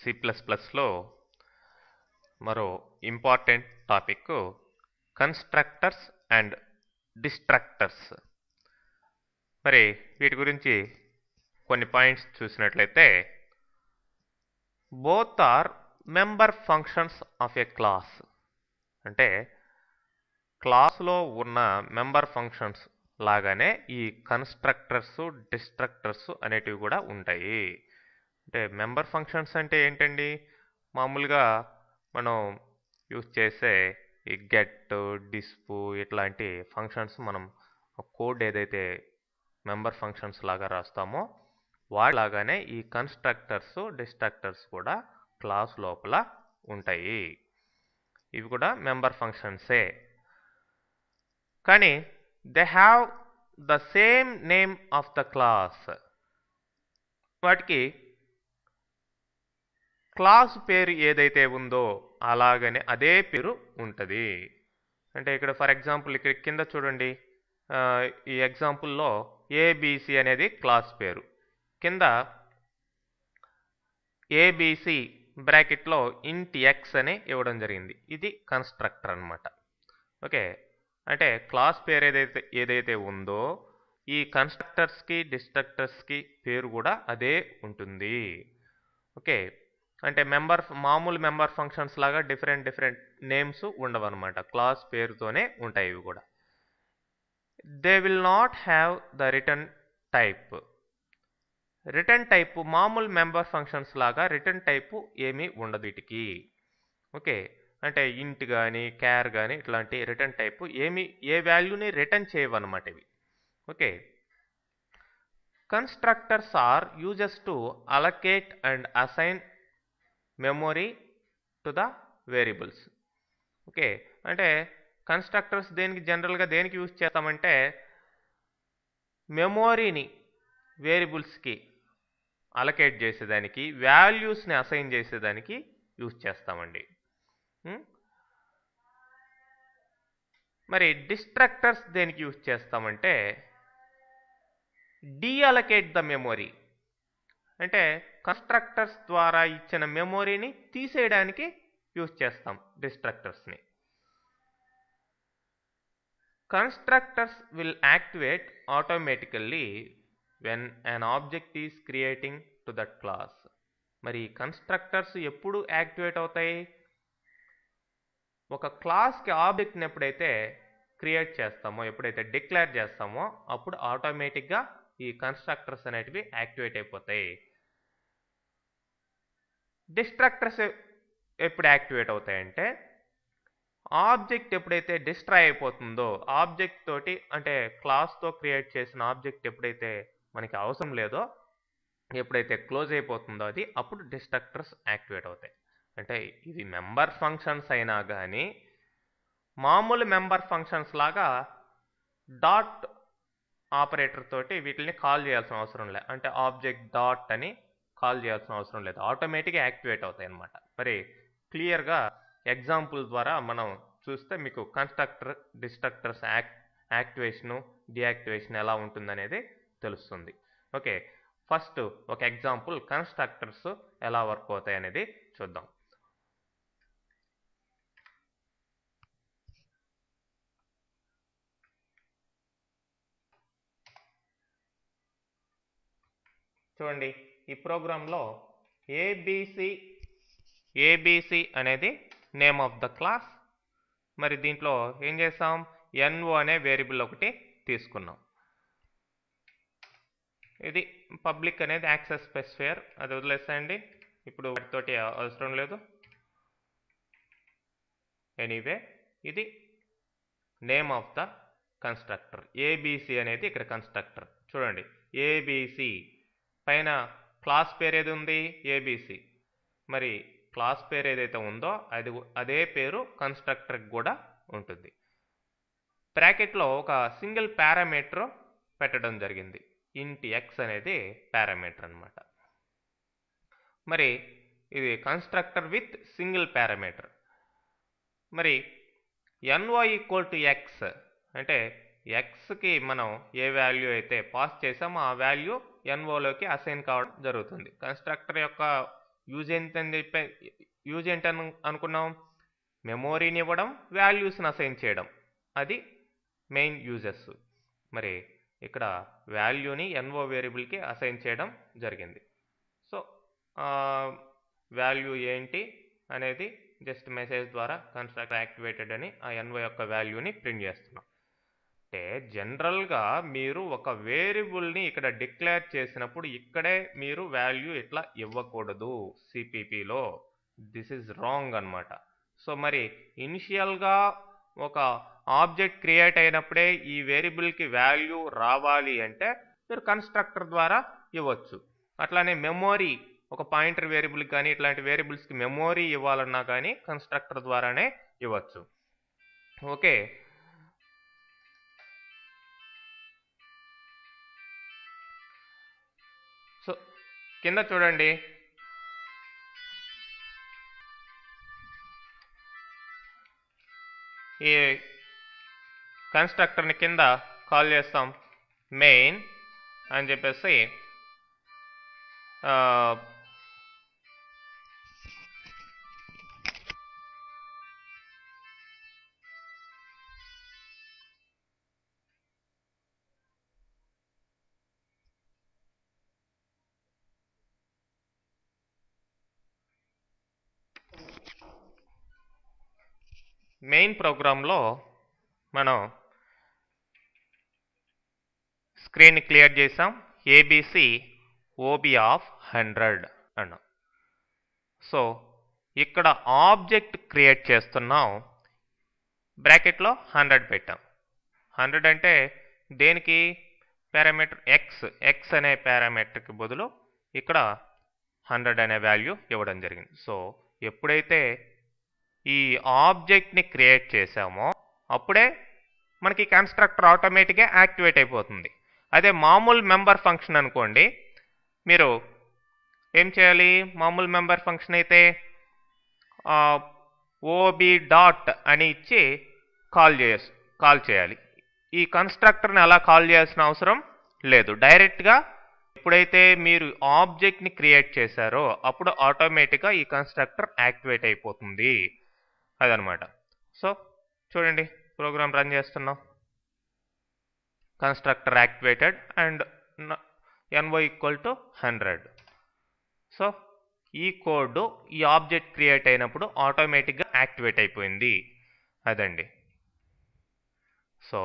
C++లో మరో important topic constructors and destructors. మరి వీటి గురించి కొన్ని పాయింట్స్ చూసినట్లయితే, both are member functions of a class. అంటే క్లాస్లో ఉన్న మెంబర్ ఫంక్షన్స్ లాగానే ఈ కన్స్ట్రక్టర్స్ డిస్ట్రక్టర్స్ అనేటివి కూడా ఉంటాయి. అంటే మెంబర్ ఫంక్షన్స్ అంటే ఏంటండి? మామూలుగా మనం యూజ్ చేసే ఈ గెట్, డిస్ప్ ఇట్లాంటి ఫంక్షన్స్ మనం కోడ్ ఏదైతే మెంబర్ ఫంక్షన్స్ లాగా రాస్తామో వాటిలాగానే ఈ కన్స్ట్రక్టర్స్ డిస్ట్రక్టర్స్ కూడా క్లాస్ లోపల ఉంటాయి. ఇవి కూడా మెంబర్ ఫంక్షన్సే, కానీ they have the same name of the class. వాటికి క్లాస్ పేరు ఏదైతే ఉందో అలాగనే అదే పేరు ఉంటుంది. అంటే ఇక్కడ ఫర్ ఎగ్జాంపుల్ ఇక్కడ కింద చూడండి, ఈ ఎగ్జాంపుల్లో ఏబిసి అనేది క్లాస్ పేరు, కింద ఏబిసి బ్రాకెట్లో ఇంట్ ఎక్స్ అని ఇవ్వడం జరిగింది. ఇది కన్స్ట్రక్టర్ అన్నమాట. ఓకే, అంటే క్లాస్ పేరు ఏదైతే ఉందో ఈ కన్స్ట్రక్టర్స్కి డిస్ట్రక్టర్స్కి పేరు కూడా అదే ఉంటుంది. ఓకే, అంటే మామూలు మెంబర్ ఫంక్షన్స్ లాగా డిఫరెంట్ నేమ్స్ ఉండవు అనమాట, క్లాస్ పేరుతోనే ఉంటాయి ఇవి కూడా. They will not have the return type. Return type మామూలు మెంబర్ ఫంక్షన్స్ లాగా రిటర్న్ టైపు ఏమీ ఉండదు వీటికి. ఓకే, అంటే ఇంట్ కానీ క్యార్ కానీ ఇట్లాంటి రిటర్న్ టైపు ఏ వాల్యూని రిటర్న్ చేయవన్నమాట ఇవి. Okay, constructors are uses to allocate and assign memory to the variables. Okay, అంటే కన్స్ట్రక్టర్స్ జనరల్గా దేనికి యూజ్ చేస్తామంటే మెమొరీని వేరియబుల్స్కి అలొకేట్ చేసేదానికి, వాల్యూస్ని అసైన్ చేసేదానికి యూజ్ చేస్తామండి. మరి డిస్ట్రక్టర్స్ దేనికి యూజ్ చేస్తామంటే డీఅలొకేట్ ద మెమొరీ. అంటే కన్స్ట్రక్టర్స్ ద్వారా ఇచ్చిన మెమొరీని తీసేయడానికి యూజ్ చేస్తాం డిస్ట్రక్టర్స్ని. Constructors will activate automatically when an object is creating to that class. మరి కన్స్ట్రక్టర్స్ ఎప్పుడు యాక్టివేట్ అవుతాయి? ఒక క్లాస్కి ఆబ్జెక్ట్ని ఎప్పుడైతే క్రియేట్ చేస్తామో, ఎప్పుడైతే డిక్లేర్ చేస్తామో అప్పుడు ఆటోమేటిక్గా ఈ కన్స్ట్రక్టర్స్ అనేటివి యాక్టివేట్ అయిపోతాయి. డిస్ట్రక్టర్స్ ఎప్పుడు యాక్టివేట్ అవుతాయంటే ఆబ్జెక్ట్ ఎప్పుడైతే డిస్ట్రాయ్ అయిపోతుందో, ఆబ్జెక్ట్ తోటి అంటే క్లాస్తో క్రియేట్ చేసిన ఆబ్జెక్ట్ ఎప్పుడైతే మనకి అవసరం లేదో, ఎప్పుడైతే క్లోజ్ అయిపోతుందో అది, అప్పుడు డిస్ట్రక్టర్స్ యాక్టివేట్ అవుతాయి. అంటే ఇది మెంబర్ ఫంక్షన్స్ అయినా కానీ మామూలు మెంబర్ ఫంక్షన్స్ లాగా డాట్ ఆపరేటర్ తోటి వీటిని కాల్ చేయాల్సిన అవసరం లేదు. అంటే ఆబ్జెక్ట్ డాట్ అని కాల్ చేయాల్సిన అవసరం లేదు, ఆటోమేటిక్గా యాక్టివేట్ అవుతాయి అన్నమాట. మరి క్లియర్గా ఎగ్జాంపుల్ ద్వారా మనం చూస్తే మీకు కన్స్ట్రక్టర్ డిస్ట్రక్టర్స్ యాక్టివేషను డియాక్టివేషన్ ఎలా ఉంటుందనేది తెలుస్తుంది. ఓకే, ఫస్ట్ ఒక ఎగ్జాంపుల్ కన్స్ట్రక్టర్స్ ఎలా వర్క్ అవుతాయి అనేది చూద్దాం. చూడండి, ఈ ప్రోగ్రాంలో ఏబిసి అనేది నేమ్ ఆఫ్ ద క్లాస్. మరి దీంట్లో ఏం చేస్తాం, ఎన్ఓ అనే వేరియబుల్ ఒకటి తీసుకున్నాం. ఇది పబ్లిక్ అనేది యాక్సెస్ స్పెసిఫైయర్, అది వదిలేస్తాయండి, ఇప్పుడు వాటితోటి అవసరం లేదు. ఎనీవే, ఇది name of the constructor. ABC అనేది ఇక్కడ కన్స్ట్రక్టర్. చూడండి, ఏబిసి పైన క్లాస్ పేరు ఏది ఉంది, ఏబిసి. మరి క్లాస్ పేరు ఏదైతే ఉందో అదే పేరు కన్స్ట్రక్టర్కి కూడా ఉంటుంది. బ్రాకెట్లో ఒక సింగిల్ పారామీటర్ పెట్టడం జరిగింది, ఇంట్ ఎక్స్ అనేది పారామీటర్ అన్నమాట. మరి ఇది కన్స్ట్రక్టర్ విత్ సింగిల్ పారామీటర్. మరి ఎన్ఓ ఈక్వల్ టు ఎక్స్ అంటే ఎక్స్కి మనం ఏ వాల్యూ అయితే పాస్ చేసామో ఆ వాల్యూ ఎన్ఓలోకి అసైన్ కావడం జరుగుతుంది. కన్స్ట్రక్టర్ యొక్క యూజ్ ఏంటి అనుకున్నాం? మెమోరీని ఇవ్వడం, వాల్యూస్ని అసైన్ చేయడం, అది మెయిన్ యూజెస్. మరి ఇక్కడ వాల్యూని ఎన్ఓ వేరియబుల్కి అసైన్ చేయడం జరిగింది. సో వాల్యూ ఏంటి అనేది జస్ట్ మెసేజ్ ద్వారా కన్స్ట్రక్టర్ యాక్టివేటెడ్ అని ఆ ఎన్ఓ యొక్క వాల్యూని ప్రింట్ చేస్తున్నాం. అంటే జనరల్గా మీరు ఒక వేరియబుల్ని ఇక్కడ డిక్లేర్ చేసినప్పుడు ఇక్కడే మీరు వాల్యూ ఇట్లా ఇవ్వకూడదు సిపిపిలో. దిస్ ఈజ్ రాంగ్ అనమాట. సో మరి ఇనిషియల్గా ఒక ఆబ్జెక్ట్ క్రియేట్ అయినప్పుడే ఈ వేరియబుల్కి వాల్యూ రావాలి అంటే మీరు కన్స్ట్రక్టర్ ద్వారా ఇవ్వచ్చు. అట్లానే మెమోరీ, ఒక పాయింటర్ వేరియబుల్కి కానీ ఇట్లాంటి వేరియబుల్స్కి మెమోరీ ఇవ్వాలన్నా కానీ కన్స్ట్రక్టర్ ద్వారానే ఇవ్వచ్చు. ఓకే, సో కింద చూడండి, ఈ కన్స్ట్రక్టర్ని కింద కాల్ చేస్తాం మెయిన్ అని చెప్పేసి మెయిన్ ప్రోగ్రాంలో మనం స్క్రీన్ని క్లియర్ చేసాం. ఏబిసి ఓబి ఆఫ్ 100 అన్నాం. సో ఇక్కడ ఆబ్జెక్ట్ క్రియేట్ చేస్తున్నాం, బ్రాకెట్లో 100 పెట్టాం. 100 అంటే దేనికి? పారామీటర్ ఎక్స్ అనే పారామీటర్కి బదులు ఇక్కడ 100 అనే వాల్యూ ఇవ్వడం జరిగింది. సో ఎప్పుడైతే ఈ ఆబ్జెక్ట్ని క్రియేట్ చేసామో అప్పుడే మనకి కన్స్ట్రక్టర్ ఆటోమేటిక్గా యాక్టివేట్ అయిపోతుంది. అదే మామూలు మెంబర్ ఫంక్షన్ అనుకోండి, మీరు ఏం చేయాలి? మామూలు మెంబర్ ఫంక్షన్ అయితే ఓబి డాట్ అని ఇచ్చి కాల్ చేయాలి. ఈ కన్స్ట్రక్టర్ని అలా కాల్ చేయాల్సిన అవసరం లేదు. డైరెక్ట్గా ఎప్పుడైతే మీరు ఆబ్జెక్ట్ని క్రియేట్ చేశారో అప్పుడు ఆటోమేటిక్గా ఈ కన్స్ట్రక్టర్ యాక్టివేట్ అయిపోతుంది, అదనమాట. సో చూడండి, ప్రోగ్రామ్ రన్ చేస్తున్నాం. Constructor activated and N O equal to 100. So ఈ కోడ్ ఈ ఆబ్జెక్ట్ క్రియేట్ అయినప్పుడు ఆటోమేటిక్గా యాక్టివేట్ అయిపోయింది, అదండి. సో